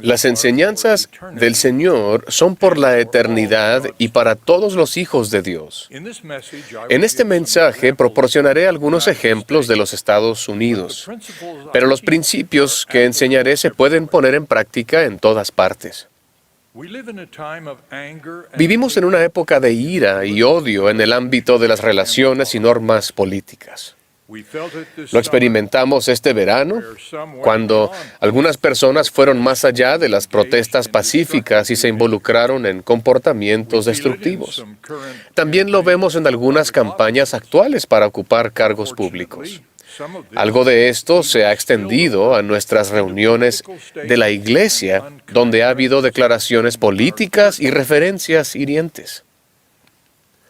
Las enseñanzas del Señor son por la eternidad y para todos los hijos de Dios. En este mensaje proporcionaré algunos ejemplos de los Estados Unidos, pero los principios que enseñaré se pueden poner en práctica en todas partes. Vivimos en una época de ira y odio en el ámbito de las relaciones y normas políticas. Lo experimentamos este verano, cuando algunas personas fueron más allá de las protestas pacíficas y se involucraron en comportamientos destructivos. También lo vemos en algunas campañas actuales para ocupar cargos públicos. Algo de esto se ha extendido a nuestras reuniones de la Iglesia, donde ha habido declaraciones políticas y referencias hirientes.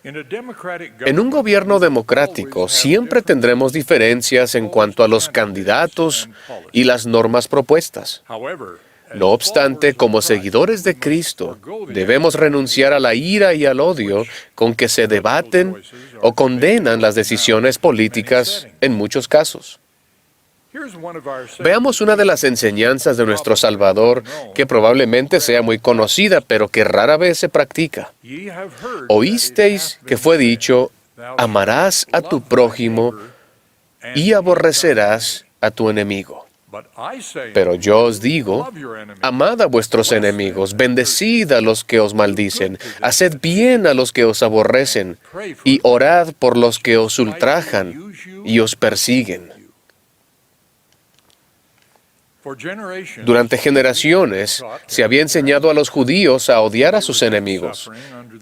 En un gobierno democrático siempre tendremos diferencias en cuanto a los candidatos y las normas propuestas. No obstante, como seguidores de Cristo, debemos renunciar a la ira y al odio con que se debaten o condenan las decisiones políticas en muchos casos. Veamos una de las enseñanzas de nuestro Salvador que probablemente sea muy conocida, pero que rara vez se practica. Oísteis que fue dicho, amarás a tu prójimo y aborrecerás a tu enemigo. Pero yo os digo, amad a vuestros enemigos, bendecid a los que os maldicen, haced bien a los que os aborrecen, y orad por los que os ultrajan y os persiguen. Durante generaciones se había enseñado a los judíos a odiar a sus enemigos,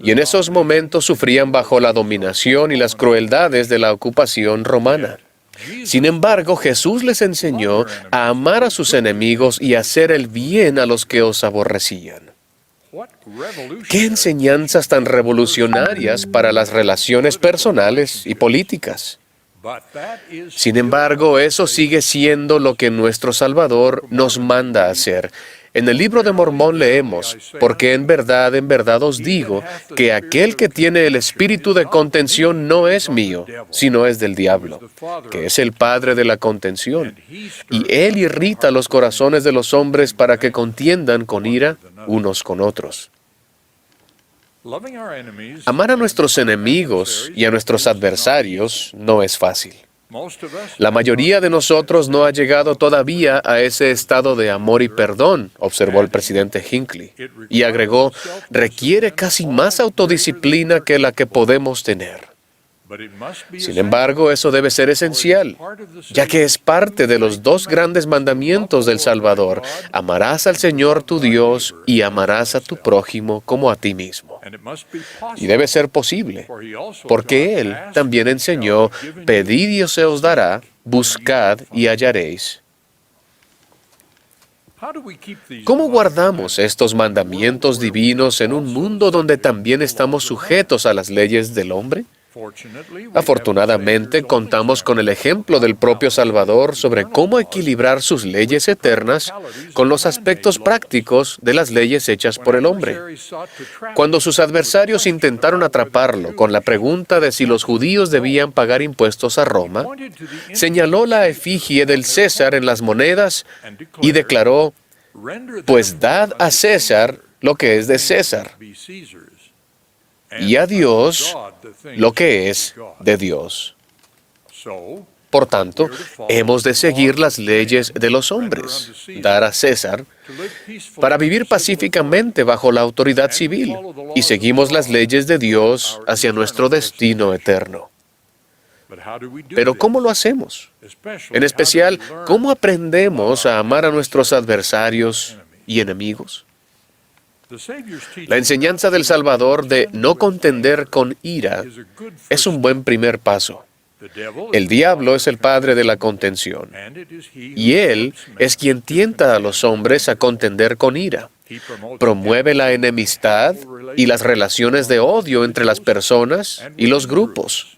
y en esos momentos sufrían bajo la dominación y las crueldades de la ocupación romana. Sin embargo, Jesús les enseñó a amar a sus enemigos y a hacer el bien a los que os aborrecían. ¡Qué enseñanzas tan revolucionarias para las relaciones personales y políticas! Sin embargo, eso sigue siendo lo que nuestro Salvador nos manda hacer. En el libro de Mormón leemos, porque en verdad os digo, que aquel que tiene el espíritu de contención no es mío, sino es del diablo, que es el padre de la contención. Y él irrita los corazones de los hombres para que contiendan con ira unos con otros. Amar a nuestros enemigos y a nuestros adversarios no es fácil. La mayoría de nosotros no ha llegado todavía a ese estado de amor y perdón, observó el presidente Hinckley, y agregó, requiere casi más autodisciplina que la que podemos tener. Sin embargo, eso debe ser esencial, ya que es parte de los dos grandes mandamientos del Salvador. Amarás al Señor tu Dios y amarás a tu prójimo como a ti mismo. Y debe ser posible, porque Él también enseñó, pedid y se os dará, buscad y hallaréis. ¿Cómo guardamos estos mandamientos divinos en un mundo donde también estamos sujetos a las leyes del hombre? Afortunadamente, contamos con el ejemplo del propio Salvador sobre cómo equilibrar sus leyes eternas con los aspectos prácticos de las leyes hechas por el hombre. Cuando sus adversarios intentaron atraparlo con la pregunta de si los judíos debían pagar impuestos a Roma, señaló la efigie del César en las monedas y declaró, pues dad a César lo que es de César, y a Dios lo que es de Dios. Por tanto, hemos de seguir las leyes de los hombres, dar a César, para vivir pacíficamente bajo la autoridad civil, y seguimos las leyes de Dios hacia nuestro destino eterno. Pero ¿cómo lo hacemos? En especial, ¿cómo aprendemos a amar a nuestros adversarios y enemigos? La enseñanza del Salvador de no contender con ira es un buen primer paso. El diablo es el padre de la contención, y él es quien tienta a los hombres a contender con ira. Promueve la enemistad y las relaciones de odio entre las personas y los grupos.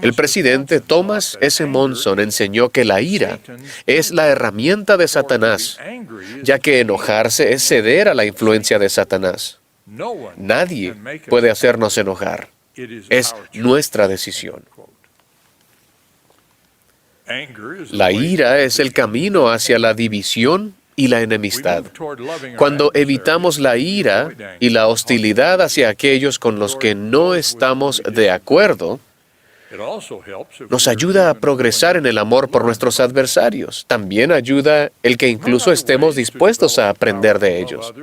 El presidente Thomas S. Monson enseñó que la ira es la herramienta de Satanás, ya que enojarse es ceder a la influencia de Satanás. Nadie puede hacernos enojar. Es nuestra decisión. La ira es el camino hacia la división y la enemistad. Cuando evitamos la ira y la hostilidad hacia aquellos con los que no estamos de acuerdo, nos ayuda a progresar en el amor por nuestros adversarios. También ayuda el que incluso estemos dispuestos a aprender de ellos.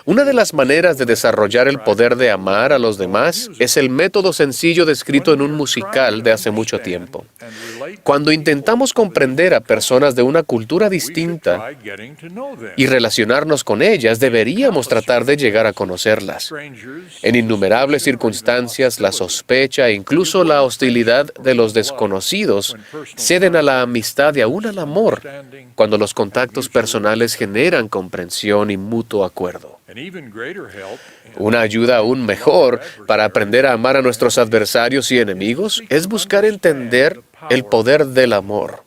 Una de las maneras de desarrollar el poder de amar a los demás es el método sencillo descrito en un musical de hace mucho tiempo. Cuando intentamos comprender a personas de una cultura distinta y relacionarnos con ellas, deberíamos tratar de llegar a conocerlas. En innumerables circunstancias, la sospecha e incluso la hostilidad de los desconocidos ceden a la amistad y aún al amor cuando los contactos personales generan comprensión y mutuo acuerdo. Una ayuda aún mejor para aprender a amar a nuestros adversarios y enemigos es buscar entender el poder del amor.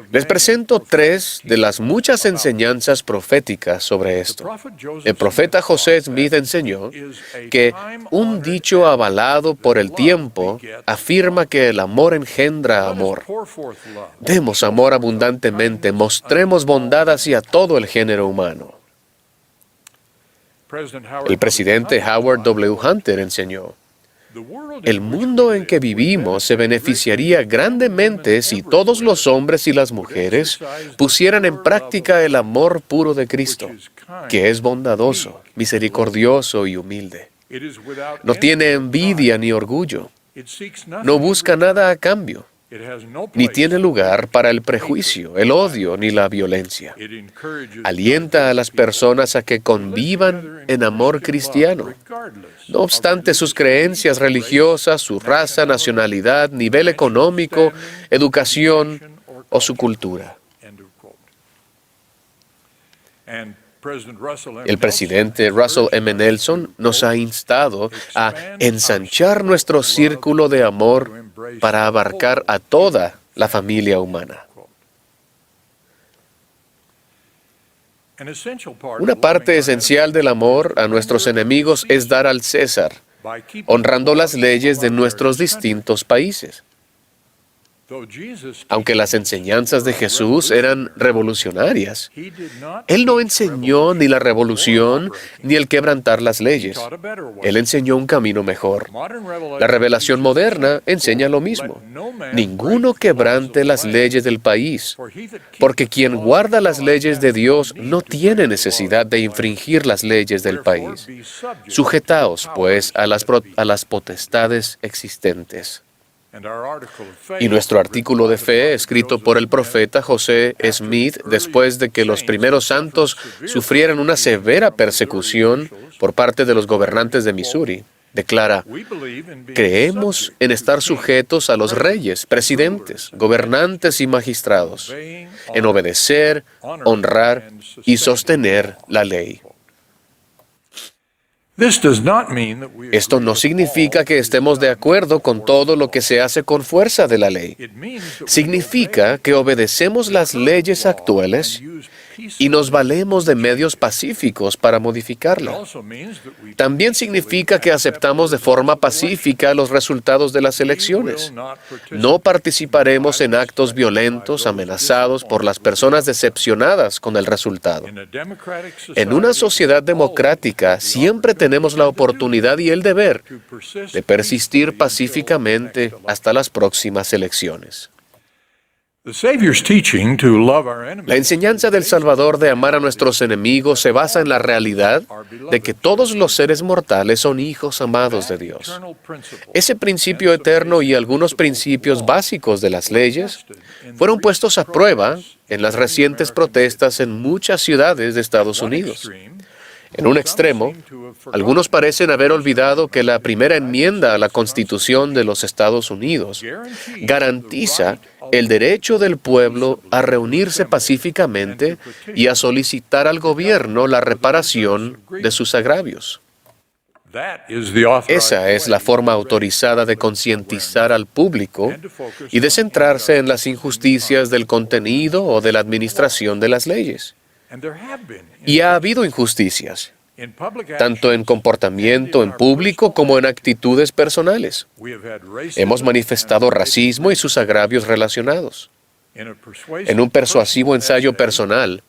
Les presento 3 de las muchas enseñanzas proféticas sobre esto. El profeta José Smith enseñó que un dicho avalado por el tiempo afirma que el amor engendra amor. Demos amor abundantemente, mostremos bondad hacia todo el género humano. El presidente Howard W. Hunter enseñó: el mundo en que vivimos se beneficiaría grandemente si todos los hombres y las mujeres pusieran en práctica el amor puro de Cristo, que es bondadoso, misericordioso y humilde. No tiene envidia ni orgullo. No busca nada a cambio, ni tiene lugar para el prejuicio, el odio ni la violencia. Alienta a las personas a que convivan en amor cristiano, no obstante sus creencias religiosas, su raza, nacionalidad, nivel económico, educación o su cultura. El presidente Russell M. Nelson nos ha instado a ensanchar nuestro círculo de amor para abarcar a toda la familia humana. Una parte esencial del amor a nuestros enemigos es dar al César, honrando las leyes de nuestros distintos países. Aunque las enseñanzas de Jesús eran revolucionarias, Él no enseñó ni la revolución ni el quebrantar las leyes. Él enseñó un camino mejor. La revelación moderna enseña lo mismo. Ninguno quebrante las leyes del país, porque quien guarda las leyes de Dios no tiene necesidad de infringir las leyes del país. Sujetaos, pues, a las potestades existentes. Y nuestro artículo de fe, escrito por el profeta José Smith, después de que los primeros santos sufrieran una severa persecución por parte de los gobernantes de Missouri, declara: creemos en estar sujetos a los reyes, presidentes, gobernantes y magistrados, en obedecer, honrar y sostener la ley. Esto no significa que estemos de acuerdo con todo lo que se hace con fuerza de la ley. Significa que obedecemos las leyes actuales y nos valemos de medios pacíficos para modificarla. También significa que aceptamos de forma pacífica los resultados de las elecciones. No participaremos en actos violentos amenazados por las personas decepcionadas con el resultado. En una sociedad democrática siempre tenemos la oportunidad y el deber de persistir pacíficamente hasta las próximas elecciones. La enseñanza del Salvador de amar a nuestros enemigos se basa en la realidad de que todos los seres mortales son hijos amados de Dios. Ese principio eterno y algunos principios básicos de las leyes fueron puestos a prueba en las recientes protestas en muchas ciudades de Estados Unidos. En un extremo, algunos parecen haber olvidado que la primera enmienda a la Constitución de los Estados Unidos garantiza el derecho del pueblo a reunirse pacíficamente y a solicitar al gobierno la reparación de sus agravios. Esa es la forma autorizada de concientizar al público y de centrarse en las injusticias del contenido o de la administración de las leyes. Y ha habido injusticias. tanto en comportamiento en público como en actitudes personales. Hemos manifestado racismo y sus agravios relacionados. En un persuasivo ensayo personal,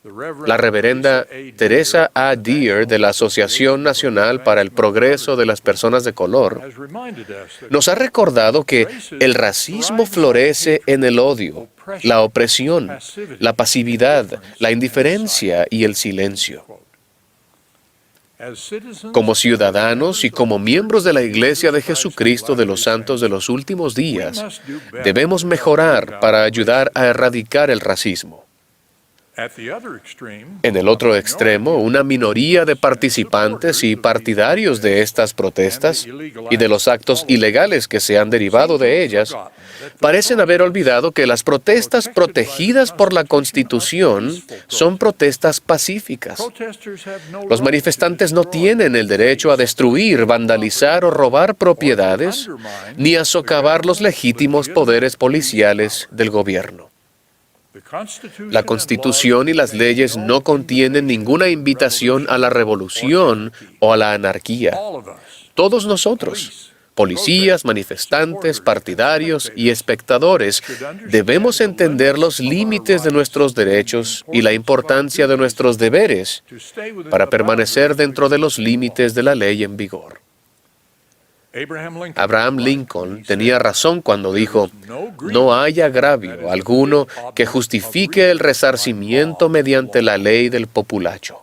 la reverenda Teresa A. Deer de la Asociación Nacional para el Progreso de las Personas de Color nos ha recordado que el racismo florece en el odio, la opresión, la pasividad, la indiferencia y el silencio. Como ciudadanos y como miembros de la Iglesia de Jesucristo de los Santos de los Últimos Días, debemos mejorar para ayudar a erradicar el racismo. En el otro extremo, una minoría de participantes y partidarios de estas protestas y de los actos ilegales que se han derivado de ellas, parecen haber olvidado que las protestas protegidas por la Constitución son protestas pacíficas. Los manifestantes no tienen el derecho a destruir, vandalizar o robar propiedades, ni a socavar los legítimos poderes policiales del gobierno. La Constitución y las leyes no contienen ninguna invitación a la revolución o a la anarquía. Todos nosotros, policías, manifestantes, partidarios y espectadores, debemos entender los límites de nuestros derechos y la importancia de nuestros deberes para permanecer dentro de los límites de la ley en vigor. Abraham Lincoln tenía razón cuando dijo: "No hay agravio alguno que justifique el resarcimiento mediante la ley del populacho".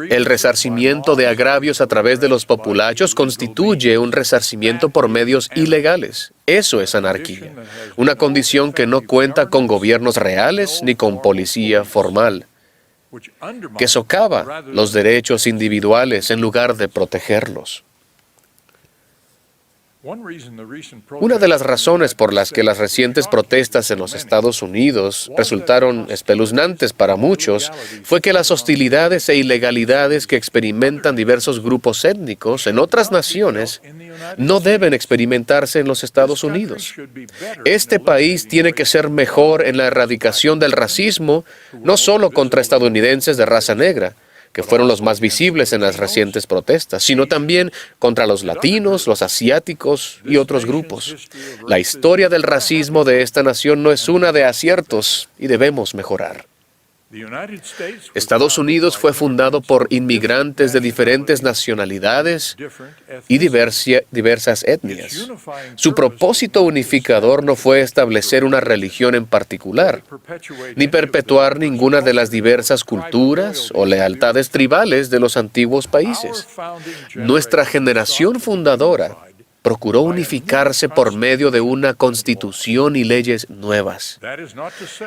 El resarcimiento de agravios a través de los populachos constituye un resarcimiento por medios ilegales. Eso es anarquía, una condición que no cuenta con gobiernos reales ni con policía formal, que socava los derechos individuales en lugar de protegerlos. Una de las razones por las que las recientes protestas en los Estados Unidos resultaron espeluznantes para muchos fue que las hostilidades e ilegalidades que experimentan diversos grupos étnicos en otras naciones no deben experimentarse en los Estados Unidos. Este país tiene que ser mejor en la erradicación del racismo, no solo contra estadounidenses de raza negra, que fueron los más visibles en las recientes protestas, sino también contra los latinos, los asiáticos y otros grupos. La historia del racismo de esta nación no es una de aciertos y debemos mejorar. Estados Unidos fue fundado por inmigrantes de diferentes nacionalidades y diversas etnias. Su propósito unificador no fue establecer una religión en particular, ni perpetuar ninguna de las diversas culturas o lealtades tribales de los antiguos países. Nuestra generación fundadora procuró unificarse por medio de una constitución y leyes nuevas.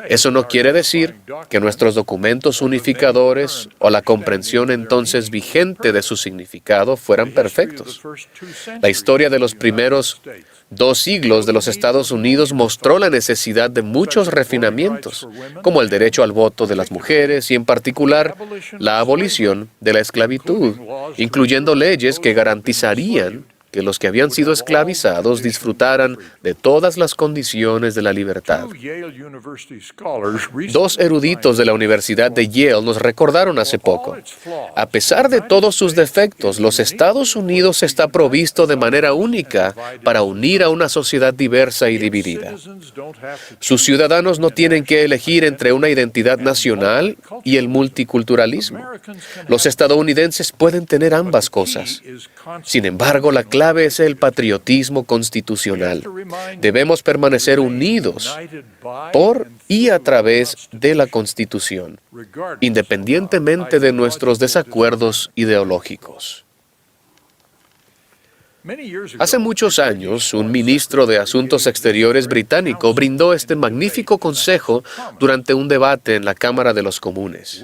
Eso no quiere decir que nuestros documentos unificadores o la comprensión entonces vigente de su significado fueran perfectos. La historia de los primeros 2 siglos de los Estados Unidos mostró la necesidad de muchos refinamientos, como el derecho al voto de las mujeres y, en particular, la abolición de la esclavitud, incluyendo leyes que garantizarían que los que habían sido esclavizados disfrutaran de todas las condiciones de la libertad. 2 eruditos de la Universidad de Yale nos recordaron hace poco: a pesar de todos sus defectos, los Estados Unidos está provisto de manera única para unir a una sociedad diversa y dividida. Sus ciudadanos no tienen que elegir entre una identidad nacional y el multiculturalismo. Los estadounidenses pueden tener ambas cosas. Sin embargo, la clave es el patriotismo constitucional. Debemos permanecer unidos por y a través de la Constitución, independientemente de nuestros desacuerdos ideológicos. Hace muchos años, un ministro de Asuntos Exteriores británico brindó este magnífico consejo durante un debate en la Cámara de los Comunes: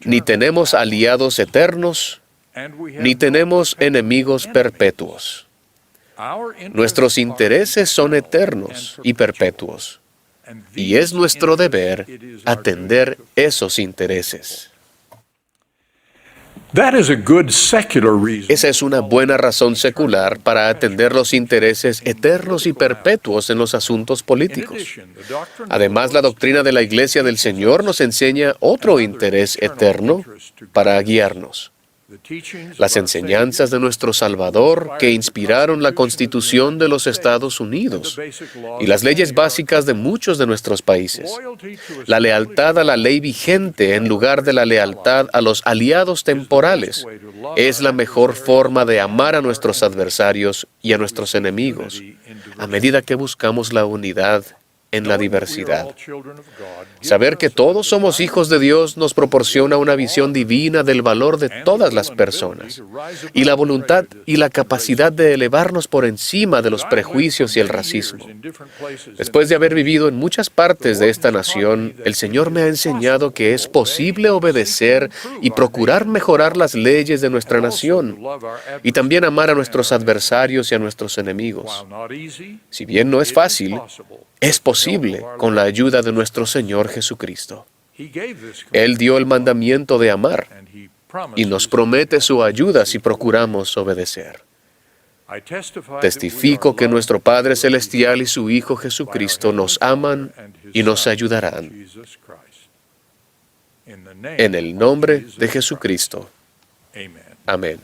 ni tenemos aliados eternos, ni tenemos enemigos perpetuos. Nuestros intereses son eternos y perpetuos, y es nuestro deber atender esos intereses. Esa es una buena razón secular para atender los intereses eternos y perpetuos en los asuntos políticos. Además, la doctrina de la Iglesia del Señor nos enseña otro interés eterno para guiarnos. Las enseñanzas de nuestro Salvador que inspiraron la Constitución de los Estados Unidos y las leyes básicas de muchos de nuestros países. La lealtad a la ley vigente en lugar de la lealtad a los aliados temporales es la mejor forma de amar a nuestros adversarios y a nuestros enemigos, a medida que buscamos la unidad en la diversidad. Saber que todos somos hijos de Dios nos proporciona una visión divina del valor de todas las personas y la voluntad y la capacidad de elevarnos por encima de los prejuicios y el racismo. Después de haber vivido en muchas partes de esta nación, el Señor me ha enseñado que es posible obedecer y procurar mejorar las leyes de nuestra nación y también amar a nuestros adversarios y a nuestros enemigos. Si bien no es fácil, es posible con la ayuda de nuestro Señor Jesucristo. Él dio el mandamiento de amar y nos promete su ayuda si procuramos obedecer. Testifico que nuestro Padre Celestial y su Hijo Jesucristo nos aman y nos ayudarán. En el nombre de Jesucristo. Amén.